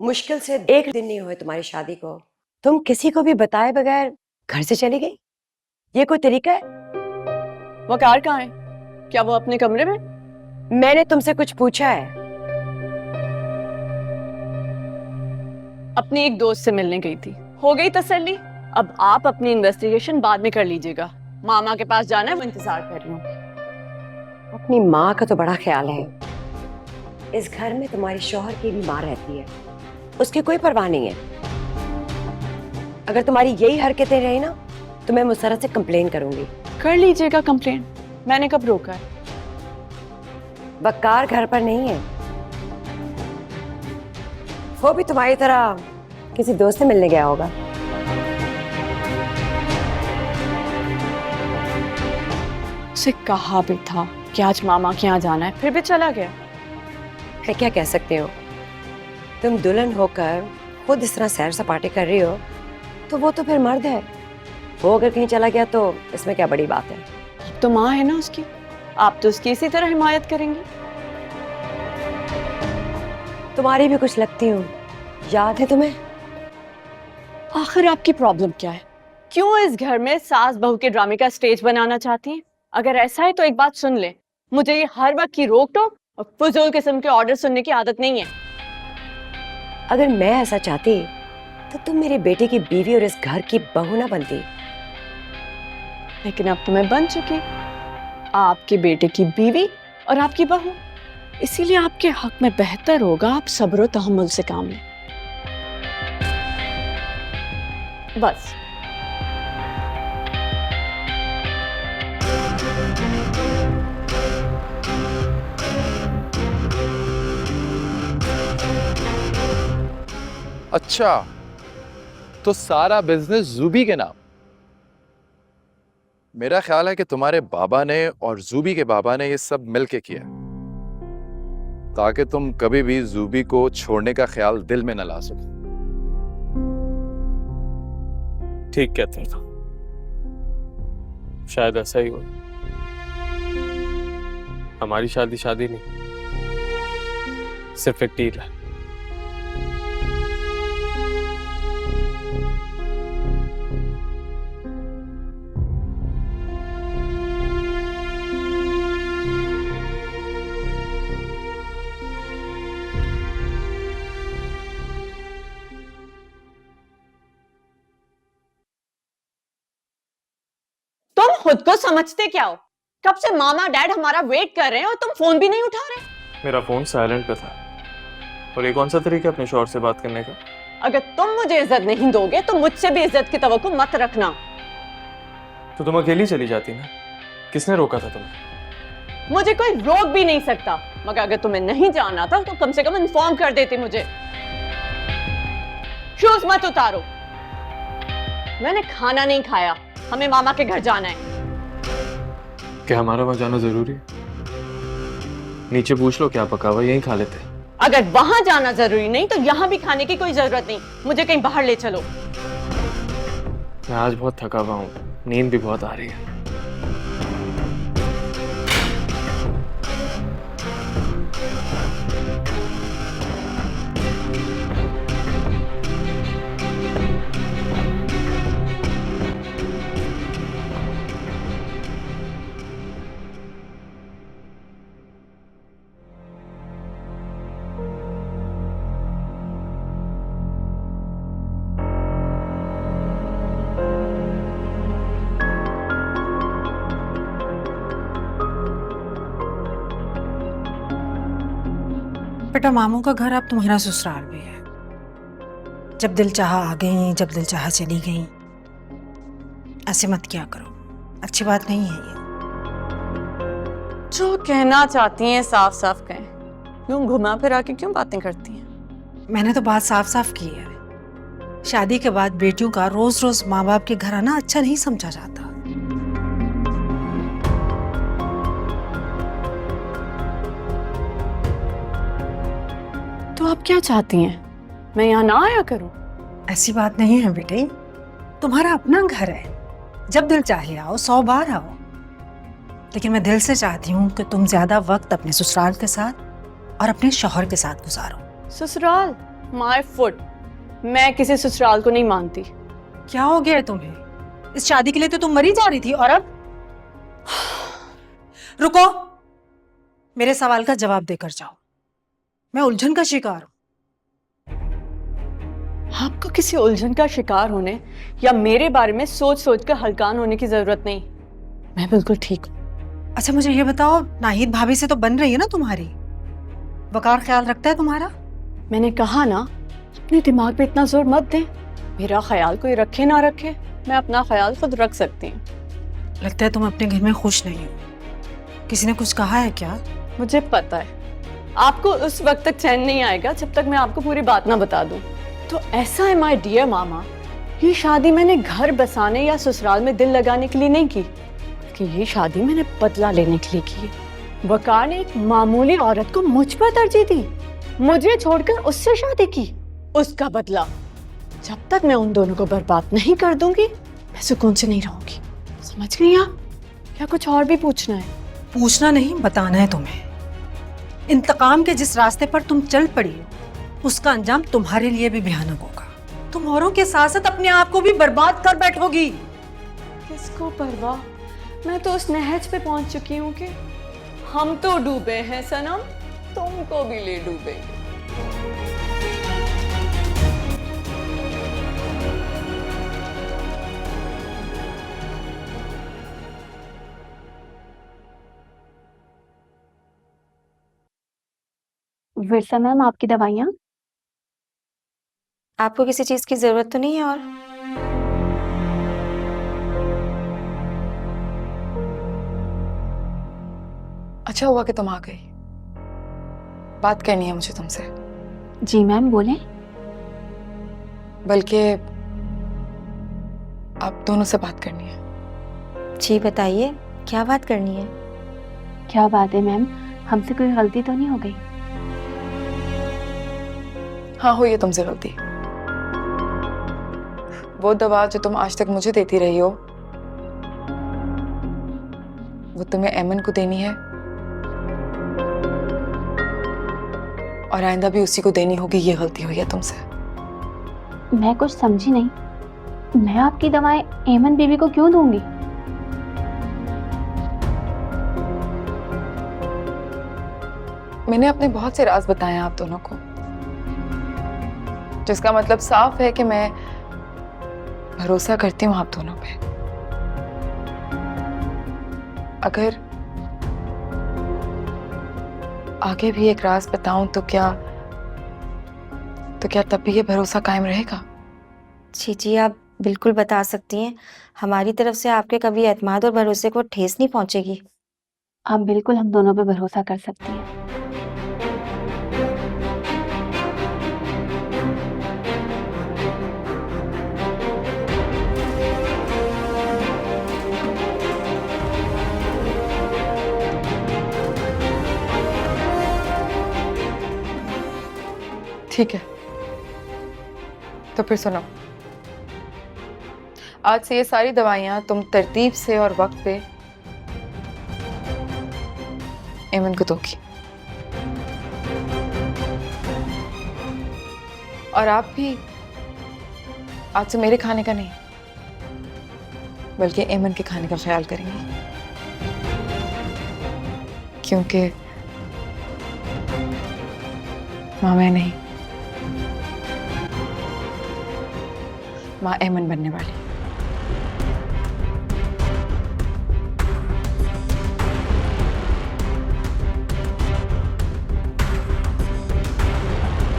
मुश्किल से एक दिन नहीं हुए तुम्हारी शादी को, तुम किसी को भी बताए बगैर घर से चली गई। ये कोई तरीका है? वकार कहाँ है? क्या वो अपने कमरे में? मैंने तुमसे कुछ पूछा है? अपनी एक दोस्त से मिलने गई थी, हो गई तसल्ली। अब आप अपनी इन्वेस्टिगेशन बाद में कर लीजिएगा। मामा के पास जाना है, वो इंतजार कर रही हूँ। अपनी माँ का तो बड़ा ख्याल है। इस घर में तुम्हारी शौहर की भी माँ रहती है, उसकी कोई परवाह नहीं है। अगर तुम्हारी यही हरकतें रही ना तो मैं मुसर्रत से कंप्लेन करूंगी। कर लीजिएगा कंप्लेन, मैंने कब रोका है? बक्कार घर पर नहीं है, वो भी तुम्हारी तरह किसी दोस्त से मिलने गया होगा। उसे कहा भी था कि आज मामा के यहाँ जाना है, फिर भी चला गया। है क्या कह सकते हो, तुम दुल्हन होकर खुद इस तरह सैर सपाटे कर रही हो तो वो तो फिर मर्द है। वो अगर कहीं चला गया तो इसमें क्या बड़ी बात है। तो माँ है ना उसकी, आप तो उसकी इसी तरह हिमायत करेंगी। तुम्हारी भी कुछ लगती हूँ, याद है तुम्हें? आखिर आपकी प्रॉब्लम क्या है? क्यों इस घर में सास बहू के ड्रामे का स्टेज बनाना चाहती हैं? अगर ऐसा है तो एक बात सुन ले, मुझे ये हर वक्त की रोक टोक और फजूल किस्म के ऑर्डर सुनने की आदत नहीं है। अगर मैं ऐसा चाहती तो तुम मेरे बेटे की बीवी और इस घर की बहू ना बनती। लेकिन अब तो मैं बन चुकी, आपके बेटे की बीवी और आपकी बहू। इसीलिए आपके हक में बेहतर होगा आप सब्र और तहम्मुल से काम लें। बस। अच्छा, तो सारा बिजनेस जूबी के नाम? मेरा ख्याल है कि तुम्हारे बाबा ने और जूबी के बाबा ने ये सब मिलके किया ताकि तुम कभी भी जूबी को छोड़ने का ख्याल दिल में न ला सको। ठीक कहते हैं, शायद ऐसा ही हो। हमारी शादी नहीं, सिर्फ एक डील है। तुम खुद को समझते क्या हो? कब से मामा डैड हमारा वेट कर रहे हैं और तुम फोन भी नहीं उठा रहे। मेरा फोन साइलेंट पे था। और ये कौन सा तरीका अपने शौहर से बात करने का? अगर तुम मुझे इज्जत नहीं दोगे तो मुझसे भी इज्जत की तवक्को मत रखना। तो तुम अकेली चली जाती ना, किसने रोका था तुम्हें? मुझे कोई रोक भी नहीं सकता, मगर अगर तुम्हें नहीं जाना था तो कम से कम इन्फॉर्म कर देते मुझे। शूज मत उतारो, मैंने खाना नहीं खाया, हमें मामा के घर जाना है। क्या हमारा वहां जाना जरूरी है? नीचे पूछ लो क्या पका हुआ, यहीं खा लेते। अगर वहां जाना जरूरी नहीं तो यहां भी खाने की कोई जरूरत नहीं, मुझे कहीं बाहर ले चलो। मैं आज बहुत थका हुआ हूँ, नींद भी बहुत आ रही है। बेटा, मामू का घर अब तुम्हारा ससुराल भी है। जब दिल चाहा आ गई, जब दिल चाहा चली गई। ऐसे मत किया करो, अच्छी बात नहीं है ये। जो कहना चाहती हैं साफ साफ कहें, क्यों घुमा फिरा के क्यों बातें करती हैं? मैंने तो बात साफ साफ की है। शादी के बाद बेटियों का रोज रोज माँ बाप के घर आना अच्छा नहीं समझा जाता। तो आप क्या चाहती हैं, मैं यहाँ ना आया करूं? ऐसी बात नहीं है बेटे, तुम्हारा अपना घर है, जब दिल चाहे आओ, 100 बार आओ। लेकिन मैं दिल से चाहती हूँ कि तुम ज्यादा वक्त अपने ससुराल के साथ और अपने शौहर के साथ गुजारो। ससुराल? My foot. मैं किसी ससुराल को नहीं मानती। क्या हो गया है तुम्हें? इस शादी के लिए तो तुम मरी जा रही थी और अब? रुको, मेरे सवाल का जवाब देकर जाओ। मैं उलझन का शिकार हूं। आपको किसी उलझन का शिकार होने या मेरे बारे में सोच सोच कर हलकान होने की जरूरत नहीं। मैं बिल्कुल ठीक हूँ। अच्छा मुझे ये बताओ, नाहिद भाभी से तो बन रही है ना तुम्हारी? वकार ख्याल रखता है तुम्हारा? मैंने कहा ना, अपने दिमाग पे इतना जोर मत दे। मेरा ख्याल कोई रखे ना रखे, मैं अपना ख्याल खुद रख सकती हूँ। लगता है तुम अपने घर में खुश नहीं हो। किसी ने कुछ कहा है क्या? मुझे पता है आपको उस वक्त तक चैन नहीं आएगा जब तक मैं आपको पूरी बात ना बता दूं। तो ऐसा है माय डियर मामा, ये शादी मैंने घर बसाने या ससुराल में दिल लगाने के लिए नहीं की, कि ये शादी मैंने बदला लेने के लिए की। वकार ने एक मामूली औरत को मुझ पर तरजीह दी, मुझे छोड़कर उससे शादी की। उसका बदला जब तक मैं उन दोनों को बर्बाद नहीं कर दूंगी, मैं सुकून से नहीं रहूंगी। समझ गई आप? क्या कुछ और भी पूछना है? पूछना नहीं, बताना है तुम्हें। इंतकाम के जिस रास्ते पर तुम चल पड़ी हो, उसका अंजाम तुम्हारे लिए भी भयानक होगा। तुम औरों के साथ साथ अपने आप को भी बर्बाद कर बैठोगी। किसको परवाह? मैं तो उस नहज पे पहुंच चुकी हूँ कि हम तो डूबे हैं सनम, तुमको भी ले डूबेंगे। विरसा मैम, आपकी दवाइयाँ? आपको किसी चीज की जरूरत तो नहीं है? और अच्छा हुआ कि तुम आ गई। बात करनी है मुझे तुमसे। जी मैम, बोलें। बल्कि आप दोनों से बात करनी है। जी बताइए, क्या बात करनी है? क्या बात है मैम, हमसे कोई गलती तो नहीं हो गई? हाँ, हुई है तुमसे गलती। वो दवा जो तुम आज तक मुझे देती रही हो, वो तुम्हें एमन को देनी है और आइंदा भी उसी को देनी होगी। ये गलती हुई है तुमसे। मैं कुछ समझी नहीं। मैं आपकी दवाएं एमन बीबी को क्यों दूंगी? मैंने अपने बहुत से राज बताए हैं आप दोनों को, जिसका मतलब साफ है कि मैं भरोसा करती हूँ आप दोनों पे। अगर आगे भी एक राज बताऊं तो क्या तब भी ये भरोसा कायम रहेगा? जी आप बिल्कुल बता सकती हैं। हमारी तरफ से आपके कभी एतमाद और भरोसे को ठेस नहीं पहुंचेगी। आप बिल्कुल हम दोनों पे भरोसा कर सकती हैं। ठीक है, तो फिर सुनो। आज से ये सारी दवाइयां तुम तरतीब से और वक्त पे एमन को दोगी, और आप भी आज से मेरे खाने का नहीं बल्कि एमन के खाने का ख्याल करेंगी, क्योंकि माँ मैं नहीं, माँ एमन बनने वाली।